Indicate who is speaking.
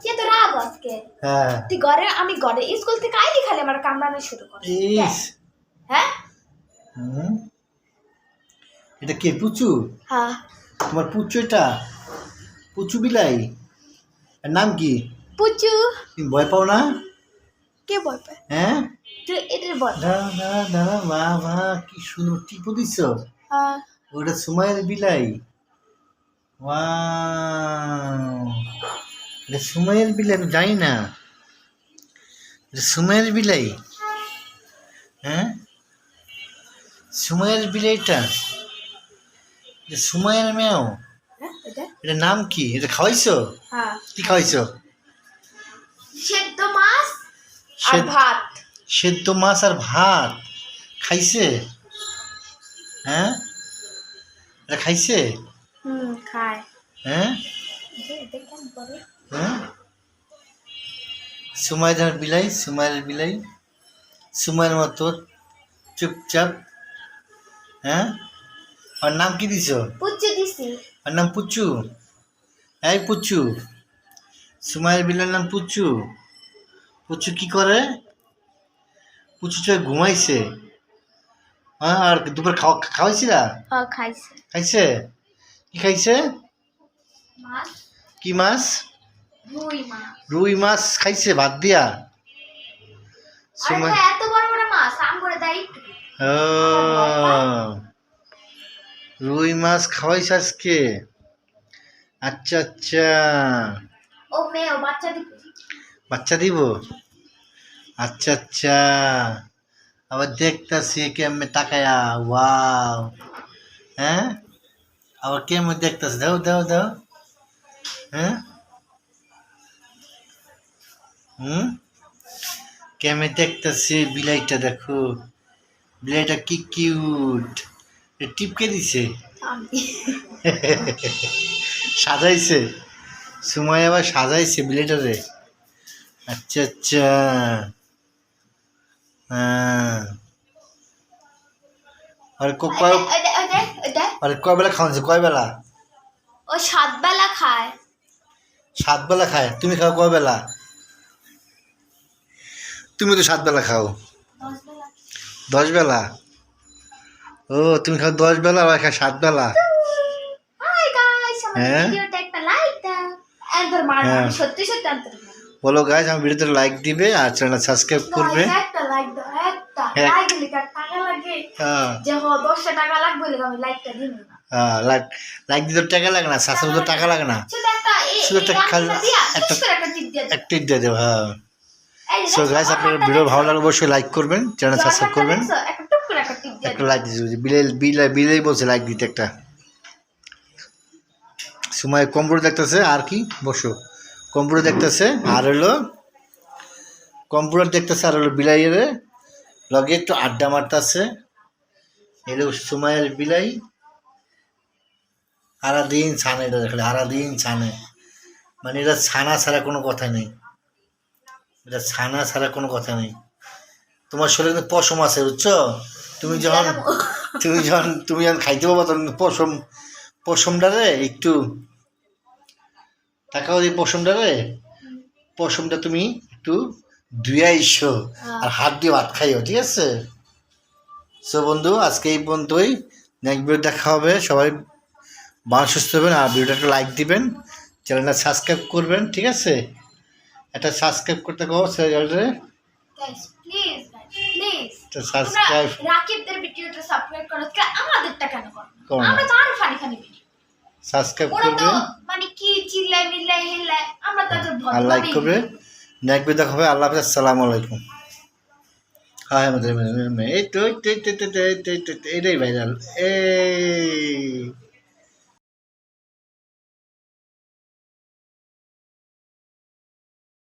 Speaker 1: কে তো রাগ আজকে
Speaker 2: হ্যাঁ
Speaker 1: তুই আমি ঘরে স্কুল থেকে আইলি খালি আমার কামড়ানো শুরু করে
Speaker 2: ইস
Speaker 1: হ্যাঁ
Speaker 2: হুম এটা কে পুচু
Speaker 1: হ্যাঁ
Speaker 2: তোমার পুচু এটা পুচু বিলাই এর নাম কি
Speaker 1: পুচু
Speaker 2: তুমি ভয় পাও না
Speaker 1: কে বলবে
Speaker 2: হ্যাঁ
Speaker 1: তুই এটার বল
Speaker 2: দাঁড়া দাঁড়া দাঁড়া বাহ কি সুন্দর টিপু দিছ
Speaker 1: হ্যাঁ
Speaker 2: ওটা সুমাইয়ের বিলাই ওয়াও এটা সুমাইয়ের বিলাই আমি জানি না এটা সুমাইয়ের বিলাই হ্যাঁ সুমাইয়ের বিলাইটা এটা সুমাইয়ের মেও
Speaker 1: এটা
Speaker 2: এটা নাম কি এটা খাওয়াইছো
Speaker 1: হ্যাঁ
Speaker 2: কি খাওয়াইছো
Speaker 1: সেদ্ধ মাছ আর
Speaker 2: সেদ্ধ-
Speaker 1: ভাত
Speaker 2: সেদ্ধ মাছ আর ভাত খাইছে হ্যাঁ এটা খাইছে
Speaker 1: খায়
Speaker 2: হ্যাঁ
Speaker 1: এটা কেন বলে
Speaker 2: হ্যাঁ সুমাইয়ার বিলাই সুমাইয়ের বিলাই সুমাইয়ের মতো চুপচাপ হ্যাঁ আর নাম কি দিছ
Speaker 1: পুচু দিছি
Speaker 2: আর নাম পুচু এই পুচু সুমাইয়ের বিলাইয়ের নাম পুচু পুচু কি করে পুচু চোখে ঘুমাইছে হ্যাঁ আর দুপুর খাওয়াইছিলা
Speaker 1: খাইছে
Speaker 2: খাইছে কি খাইছে
Speaker 1: মাছ
Speaker 2: কি মাছ
Speaker 1: রুই মাছ
Speaker 2: রুই মাছ খাইছে ভাত দিয়া
Speaker 1: আরে
Speaker 2: সুমাই
Speaker 1: ভাই, এত বড় বড় মাছ আম করে দেয় একটু
Speaker 2: ও রুই মাছ খাওয়াইছে আজকে আচ্ছা আচ্ছা
Speaker 1: ও মেয়ে ও বাচ্চা দিবে
Speaker 2: বাচ্চা দিব আচ্ছা আচ্ছা আবার দেখতাছি কেমনে তাকায়া ওয়াও হ্যাঁ আবার কেমন দেখতাছি দাও দাও দাও হ্যাঁ কেমনে দেখতাছি বিলাইটা দেখো বিলাইটা কি কিউট টিপকে দিছে সাজাইছে সময় আবার সাজাইছে বিলেটারে আচ্ছা আচ্ছা হ্যাঁ আর আর কয় বেলা খাওয়াছে কয় বেলা
Speaker 1: ও 7 বেলা খায়
Speaker 2: 7 বেলা খায় তুমি খাও কয় বেলা তুমি তো 7 বেলা খাও
Speaker 1: 10 বেলা
Speaker 2: 10 বেলা ও তুমি খাও 10 বেলা আর খাও 7 বেলা
Speaker 1: হাই গাইস আমার
Speaker 2: হ্যাঁ?
Speaker 1: ভিডিওটা একটা লাইক দাও এন্টার মার
Speaker 2: হ্যাঁ।
Speaker 1: সত্যি সত্যি এন্টার
Speaker 2: বলো গাইস আমার ভিডিওতে লাইক দিবে আর চ্যানেল সাবস্ক্রাইব করবে
Speaker 1: একটা লাইক দাও একটা
Speaker 2: হ্যাঁ।
Speaker 1: লাইক দিলে টাকা লাগে
Speaker 2: হ্যাঁ
Speaker 1: যে 10 টাকা লাগবে বলে আমি লাইকটা দিব না
Speaker 2: লাইক লাইক দিতে টাকা লাগে না সাবস্ক্রাইব দিতে টাকা লাগে না
Speaker 1: শুধু একটা
Speaker 2: শুধু একটা
Speaker 1: একটা একটা টিপ দিয়ে
Speaker 2: একটা টিপ দিয়ে দেবো হ্যাঁ সো গাইস আপনার ভিডিও ভালো লাগলে অবশ্যই লাইক করবেন চ্যানেল সাবস্ক্রাইব করবেন
Speaker 1: একটা টুক করে একটা টিপ দিয়ে
Speaker 2: একটা লাইক দিতে বিলাই বিলাই বিলাই বলছে লাইক দিতে একটা সময় কম্পিউটার দেখতেছে আর কি বসো কম্পিউটার দেখতেছে আর হলো কম্পিউটার দেখতেছে আর হলো বিলাইয়ের লগে একটু আড্ডা মারতেছে এলো সময়ের বিলাই সারাদিন ছানে এটা দেখলে সারাদিন ছানে মানে এটা ছানা ছাড়া কোনো কথা নেই এটা ছানা ছাড়া কোনো কথা নেই তোমার শরীরে কিন্তু পশম আছে বুঝছো তুমি যখন তুমি যখন খাইতে পাবো তখন পশমটারে একটু তাকাও এই পশমটা তুমি একটু ধুয়ে আইসো আর হাত দিয়ে ভাত খাইও ঠিক আছে সো বন্ধু আজকে এই পর্যন্তই নেক্সট ভিডিও দেখা হবে সবাই ভালো সুস্থ হবেন আর ভিডিওটা একটা লাইক দিবেন চ্যানেলটা সাবস্ক্রাইব করবেন ঠিক আছে এটা সাবস্ক্রাইব করতে কো চ্যানেলটা
Speaker 1: গাইস প্লিজ প্লিজ
Speaker 2: সাবস্ক্রাইব
Speaker 1: রাকিবদের ভিডিওটা সাবস্ক্রাইব করো আমাদেরটা কেন করো
Speaker 2: করো না।
Speaker 1: আমরা তো আরো ফানি ফানি ভিডিও
Speaker 2: সাবস্ক্রাইব
Speaker 1: ওরা তো
Speaker 2: করবে
Speaker 1: মানে কি চিল্লাই মিল্লাই হেল্লাই আমরা তাদের
Speaker 2: আর লাইক করবে নেক্সট ভিডিও দেখা হবে আল্লাহ হাফেজ আসসালামু আলাইকুম হ্যাঁ আমাদের এই তো এটাই ভাইরাল এই